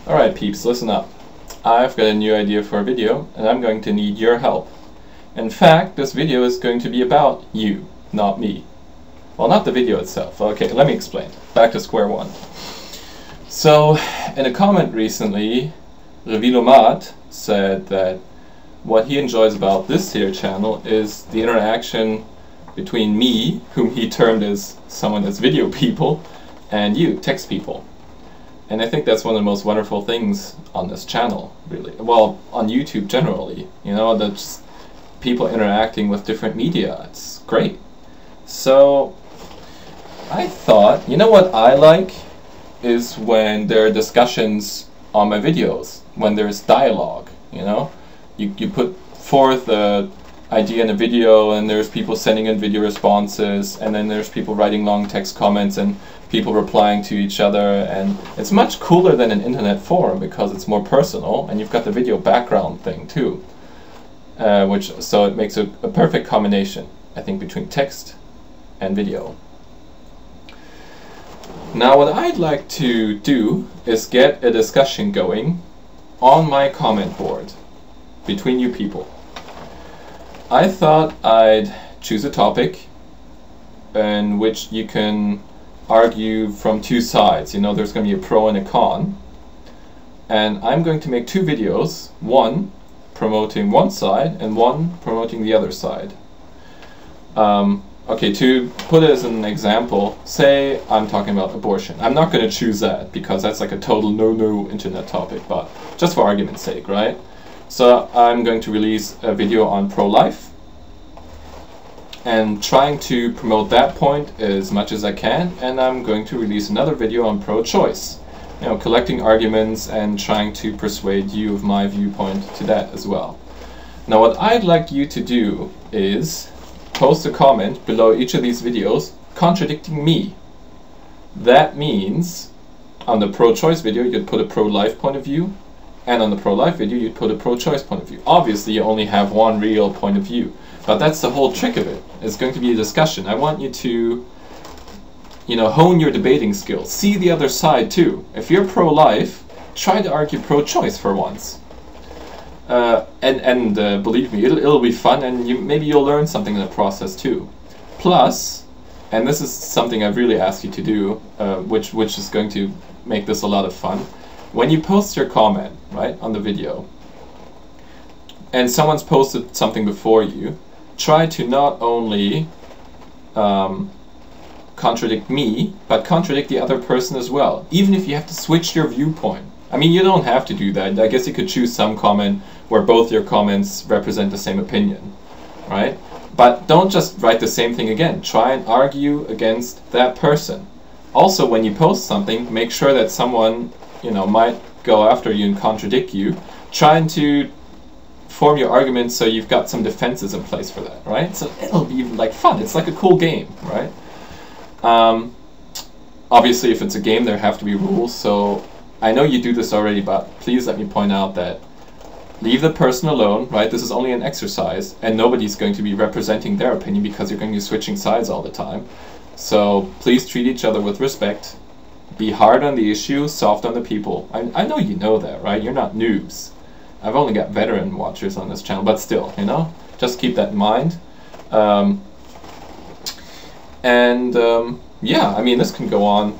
Alright peeps, listen up. I've got a new idea for a video and I'm going to need your help. In fact, this video is going to be about you, not me. Well, not the video itself. Okay, let me explain. Back to square one. So, in a comment recently, Revilomat said that what he enjoys about this here channel is the interaction between me, whom he termed as someone as video people, and you, text people. And I think that's one of the most wonderful things on this channel, really. Well, on YouTube generally, you know, that's people interacting with different media. It's great. So, I thought, you know what I like? Is when there are discussions on my videos, when there's dialogue, you know? You put forth an idea in a video and there's people sending in video responses, and then there's people writing long text comments and people replying to each other, and it's much cooler than an internet forum because it's more personal and you've got the video background thing too, so it makes a perfect combination, I think, between text and video. Now what I'd like to do is get a discussion going on my comment board between you people. I thought I'd choose a topic in which you can argue from two sides. You know, there's going to be a pro and a con. And I'm going to make two videos, one promoting one side and one promoting the other side. Okay, to put it as an example, say I'm talking about abortion. I'm not going to choose that because that's like a total no-no internet topic, but just for argument's sake, right? So I'm going to release a video on pro-life and trying to promote that point as much as I can, and I'm going to release another video on pro-choice. You know, collecting arguments and trying to persuade you of my viewpoint to that as well. Now what I'd like you to do is post a comment below each of these videos contradicting me. That means on the pro-choice video you'd put a pro-life point of view, and on the pro-life video you'd put a pro-choice point of view. Obviously you only have one real point of view, but that's the whole trick of it. It's going to be a discussion. I want you to, you know, hone your debating skills. See the other side too. If you're pro-life, try to argue pro-choice for once. Believe me, it'll be fun, and maybe you'll learn something in the process too. Plus, and this is something I've really asked you to do, which is going to make this a lot of fun. When you post your comment, right, on the video, and someone's posted something before you, try to not only contradict me, but contradict the other person as well, even if you have to switch your viewpoint. I mean, you don't have to do that. I guess you could choose some comment where both your comments represent the same opinion, right? But don't just write the same thing again. Try and argue against that person. Also, when you post something, make sure that someone, you know, might go after you and contradict you. Trying to form your arguments so you've got some defenses in place for that, right? So it'll be like fun. It's like a cool game, right? Obviously, if it's a game, there have to be rules. So I know you do this already, but please let me point out that leave the person alone, right? This is only an exercise, and nobody's going to be representing their opinion because you're going to be switching sides all the time. So please treat each other with respect. Be hard on the issue, soft on the people. I know you know that, right? You're not noobs. I've only got veteran watchers on this channel, but still, you know? Just keep that in mind. Yeah, I mean, this can go on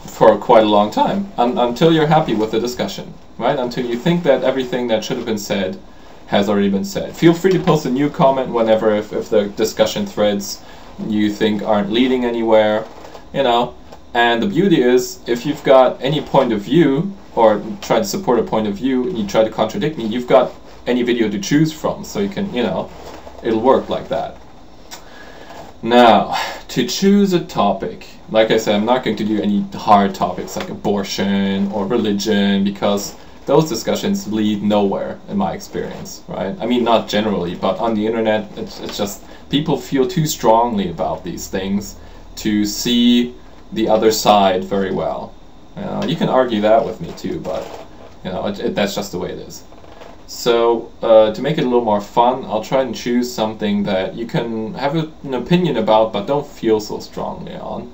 for quite a long time, until you're happy with the discussion, right? Until you think that everything that should have been said has already been said. Feel free to post a new comment whenever, if the discussion threads you think aren't leading anywhere, you know. And the beauty is, if you've got any point of view, or try to support a point of view, and you try to contradict me, you've got any video to choose from, so you can, you know, it'll work like that. Now, to choose a topic, like I said, I'm not going to do any hard topics like abortion or religion, because those discussions lead nowhere in my experience, right? I mean, not generally, but on the internet, it's just people feel too strongly about these things to see the other side very well. You can argue that with me too, but you know, that's just the way it is. So to make it a little more fun, I'll try and choose something that you can have an opinion about but don't feel so strongly on,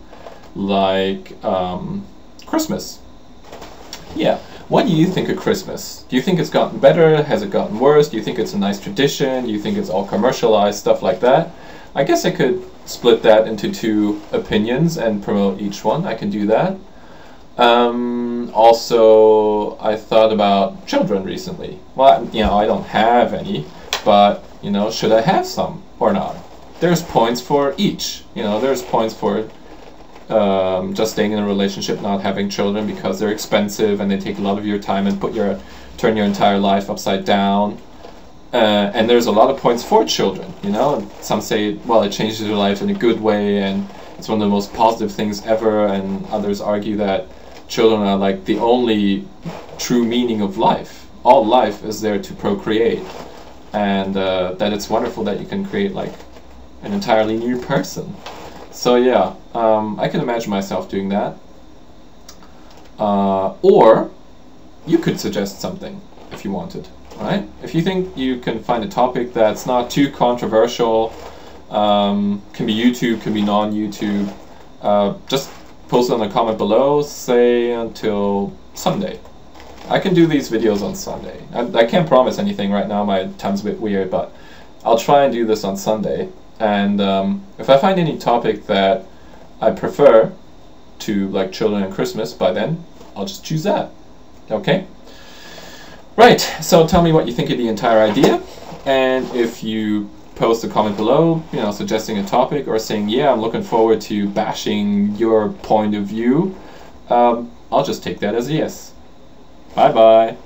like Christmas. Yeah, What do you think of Christmas? Do you think it's gotten better? Has it gotten worse? Do you think it's a nice tradition? Do you think it's all commercialized, stuff like that? I guess I could split that into two opinions and promote each one. I can do that. Also, I thought about children recently. Well, you know, I don't have any, but, you know, should I have some or not? There's points for each. You know, there's points for just staying in a relationship, not having children because they're expensive and they take a lot of your time and turn your entire life upside down. And there's a lot of points for children, you know. And some say, well, it changes your life in a good way and it's one of the most positive things ever, and others argue that children are like the only true meaning of life. All life is there to procreate, and that it's wonderful that you can create like an entirely new person. So yeah, I can imagine myself doing that. Or you could suggest something if you wanted, right? If you think you can find a topic that's not too controversial, can be YouTube, can be non-YouTube, just post it in the comment below, say until Sunday. I can do these videos on Sunday. I can't promise anything right now, my time's a bit weird, but I'll try and do this on Sunday. And if I find any topic that I prefer to, like children and Christmas, by then I'll just choose that. Okay? Right, so tell me what you think of the entire idea, and if you post a comment below, you know, suggesting a topic or saying, yeah, I'm looking forward to bashing your point of view, I'll just take that as a yes. Bye bye.